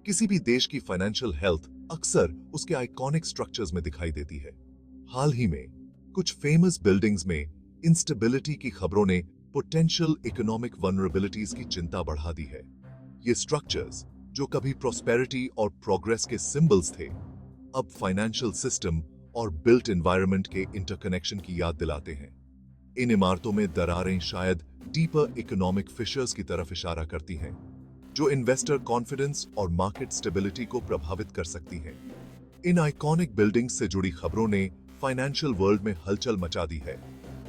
किसी भी देश की फाइनेंशियल हेल्थ अक्सर उसके आइकॉनिक स्ट्रक्चर्स में दिखाई देती है। हाल ही में कुछ फेमस बिल्डिंग्स में इंस्टेबिलिटी की खबरों ने पोटेंशियल इकोनॉमिक वनरेबिलिटीज की चिंता बढ़ा दी है। ये स्ट्रक्चर्स जो कभी प्रॉस्पेरिटी और प्रोग्रेस के सिंबल्स थे, अब फाइनेंशियल सिस्टम और बिल्ट एनवायरनमेंट के इंटरकनेक्शन की याद दिलाते हैं। इन इमारतों में दरारें शायद डीपर इकोनॉमिक फिशर्स की तरफ इशारा करती हैं, जो इन्वेस्टर कॉन्फिडेंस और मार्केट स्टेबिलिटी को प्रभावित कर सकती हैं। इन आइकॉनिक बिल्डिंग्स से जुड़ी खबरों ने फाइनेंशियल वर्ल्ड में हलचल मचा दी है,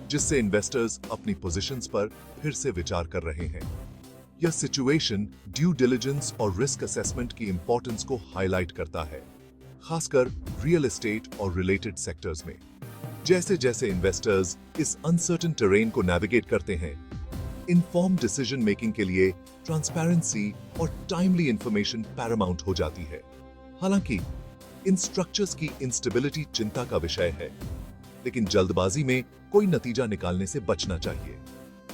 जिससे इन्वेस्टर्स अपनी पोजीशंस पर फिर से विचार कर रहे हैं। यह सिचुएशन ड्यू डिलिजेंस और रिस्क असेसमेंट की इंपॉर्टेंस को हाईलाइट करता है, खासकर रियल एस्टेट और रिलेटेड सेक्टर्स में। जैसे जैसे इन्वेस्टर्स इस अनसर्टेन टेरेन को नेविगेट करते हैं, इन्फॉर्म्ड डिसीजन मेकिंग के लिए ट्रांसपेरेंसी और टाइमली इंफॉर्मेशन पैरामाउंट हो जाती है। हालांकि इन स्ट्रक्चर्स की इंस्टेबिलिटी चिंता का विषय है, लेकिन जल्दबाजी में कोई नतीजा निकालने से बचना चाहिए।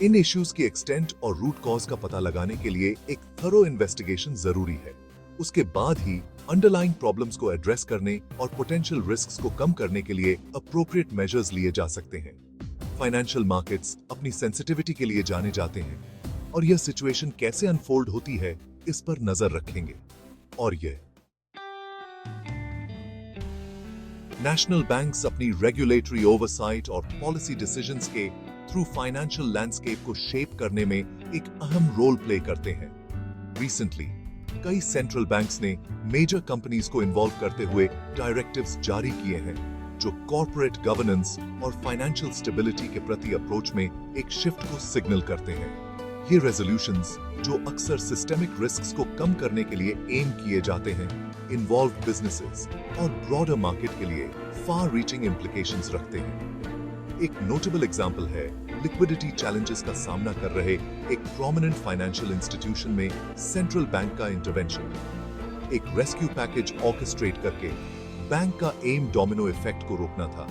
इन इश्यूज की एक्सटेंट और रूट कॉज का पता लगाने के लिए एक थरो इन्वेस्टिगेशन जरूरी है। उसके बाद ही अंडरलाइंग प्रॉब्लम्स को एड्रेस करने और पोटेंशियल रिस्क्स को कम करने के लिए अप्रोप्रिएट मेजर्स लिए जा सकते हैं। फाइनेंशियल मार्केट्स अपनी सेंसिटिविटी के लिए जाने जाते हैं, और यह सिचुएशन कैसे अनफोल्ड होती है इस पर नजर रखेंगे। और यह नेशनल बैंक्स अपनी रेगुलेटरी ओवरसाइट और पॉलिसी डिसीजंस के थ्रू फाइनेंशियल लैंडस्केप को शेप करने में एक अहम रोल प्ले करते हैं। रिसेंटली कई सेंट्रल बैंक्स ने मेजर कंपनीज को इन्वॉल्व करते हुए डायरेक्टिव्स जारी किए हैं, जो कॉर्पोरेट गवर्नेंस और फाइनेंशियल स्टेबिलिटी के प्रति अप्रोच में एक शिफ्ट को सिग्नल करते हैं। ये रेजोल्यूशंस, जो अक्सर सिस्टेमिक रिस्क्स को कम करने के लिए एम किए जाते हैं, इन्वॉल्व बिजनेसेस और ब्रॉडर मार्केट के लिए फार रीचिंग इम्प्लीकेशंस रखते हैं। एक नोटेबल एग्जांपल है लिक्विडिटी चैलेंजेस का सामना कर रहे एक प्रोमिनेंट फाइनेंशियल इंस्टीट्यूशन में सेंट्रल बैंक का इंटरवेंशन। एक रेस्क्यू पैकेज ऑर्केस्ट्रेट करके बैंक का एम डोमिनो इफेक्ट को रोकना था,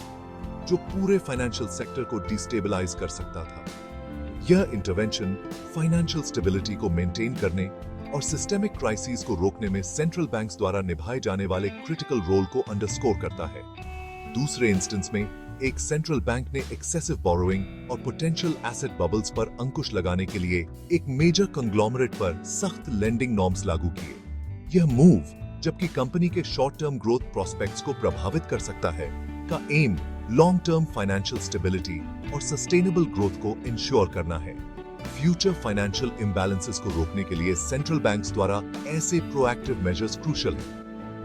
जो पूरे फाइनेंशियल सेक्टर को डिस्टेबलाइज कर सकता था। यह इंटरवेंशन फाइनेंशियल स्टेबिलिटी को मेंटेन करने और सिस्टेमिक क्राइसिस को रोकने में सेंट्रल बैंक्स द्वारा निभाए जाने वाले क्रिटिकल रोल को अंडरस्कोर करता है। दूसरे इंस्टेंस में एक सेंट्रल बैंक ने एक्सेसिव बोरोइंग और पोटेंशियल एसेट बबल्स पर अंकुश लगाने के लिए एक मेजर कंग्लोमरेट पर सख्त लेंडिंग नॉर्म्स लागू किए। यह मूव, जबकि कंपनी के शॉर्ट टर्म ग्रोथ प्रोस्पेक्ट्स को प्रभावित कर सकता है, का aim long term financial stability और सस्टेनेबल ग्रोथ को इंश्योर करना है। फ्यूचर फाइनेंशियल इम्बैलेंसेस को रोकने के लिए सेंट्रल बैंक्स द्वारा ऐसे प्रोएक्टिव मेजर्स क्रूशियल हैं।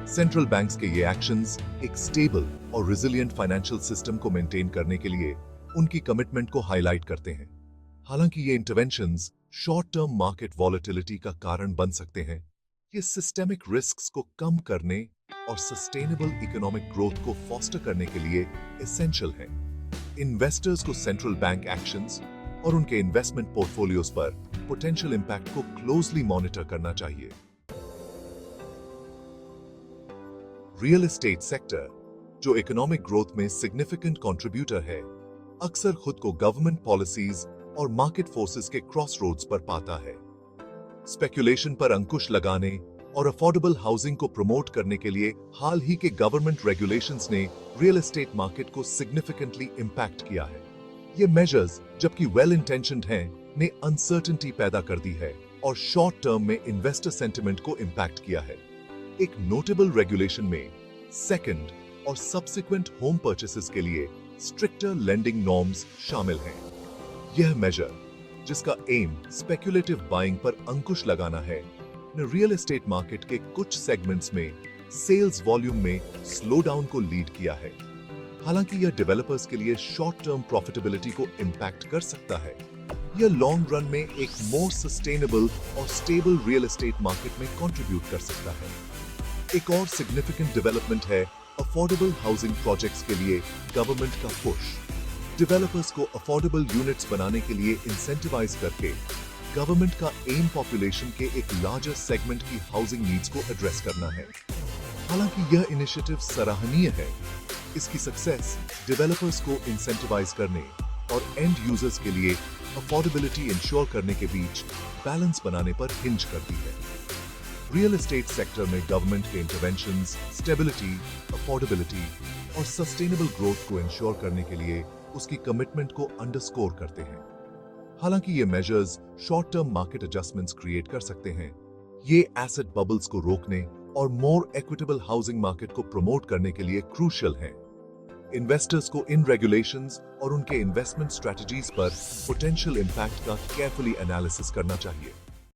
सेंट्रल बैंक्स के ये एक्शंस एक स्टेबल और रिजिलिएंट फाइनेंशियल सिस्टम को मेंटेन करने के लिए उनकी कमिटमेंट को हाईलाइट करते हैं। हालांकि ये interventions short term market volatility का कारण बन सकते हैं, ये सिस्टेमिक रिस्क्स को कम करने और सस्टेनेबल इकोनॉमिक ग्रोथ को फॉस्टर करने के लिए एसेंशियल है। इन्वेस्टर्स को सेंट्रल बैंक एक्शंस और उनके इन्वेस्टमेंट पोर्टफोलियोज पर पोटेंशियल इंपैक्ट को क्लोजली मॉनिटर करना चाहिए। रियल एस्टेट सेक्टर, जो इकोनॉमिक ग्रोथ में सिग्निफिकेंट कंट्रीब्यूटर है, अक्सर खुद को गवर्नमेंट पॉलिसीज और मार्केट फोर्सेस के क्रॉसरोड्स पर पाता है। स्पेकुलेशन पर अंकुश लगाने और अफोर्डेबल हाउसिंग को प्रमोट करने के लिए हाल ही के गवर्नमेंट रेगुलेशंस ने रियल एस्टेट मार्केट को सिग्निफिकेंटली इंपैक्ट किया है। ये मेजर्स, जबकि वेल इंटेंशन्ड हैं, ने अनसर्टेनिटी पैदा कर दी है और शॉर्ट टर्म में इन्वेस्टर सेंटिमेंट को इंपैक्ट किया है। एक नोटेबल रेगुलेशन में सेकंड और सब्सिक्वेंट होम परचेसेस के लिए स्ट्रिक्टर लेंडिंग नॉर्म्स शामिल हैं। यह मेजर, जिसका एम स्पेक्युलेटिव बाइंग पर अंकुश लगाना है, ने रियल एस्टेट मार्केट के कुछ सेगमेंट्स में सेल्स वॉल्यूम में स्लो डाउन को लीड किया है। हालांकि यह डेवलपर्स के लिए शॉर्ट टर्म प्रॉफिटेबिलिटी को इंपैक्ट कर सकता है, यह लॉन्ग रन में एक मोर सस्टेनेबल और स्टेबल रियल एस्टेट मार्केट में कंट्रीब्यूट कर सकता है। एक और सिग्निफिकेंट डेवलपमेंट है अफोर्डेबल हाउसिंग प्रोजेक्ट्स के लिए गवर्नमेंट का पुश। डेवलपर्स को अफोर्डेबल यूनिट्स बनाने के लिए इंसेंटिवाइज करके गवर्नमेंट का एम पॉपुलेशन के एक लार्जर सेगमेंट की हाउसिंग नीड्स को एड्रेस करना है। हालांकि यह इनिशिएटिव सराहनीय है, इसकी सक्सेस डेवलपर्स को इंसेंटिवाइज करने और एंड यूजर्स के लिए अफोर्डेबिलिटी इंश्योर करने के बीच बैलेंस बनाने पर हिंज करती है। रियल एस्टेट सेक्टर में गवर्नमेंट के इंटरवेंशंस, स्टेबिलिटी, अफोर्डेबिलिटी और सस्टेनेबल ग्रोथ को इंश्योर करने के लिए उसकी कमिटमेंट को अंडरस्कोर करते हैं। हालांकि ये measures short term market adjustments create कर सकते हैं, ये एसेट बबल्स को रोकने और मोर इक्विटेबल हाउसिंग मार्केट को प्रमोट करने के लिए क्रूशियल हैं। इन्वेस्टर्स को इन रेगुलेशंस और उनके इन्वेस्टमेंट स्ट्रेटजीज पर पोटेंशियल इंपैक्ट का केयरफुली एनालिसिस करना चाहिए।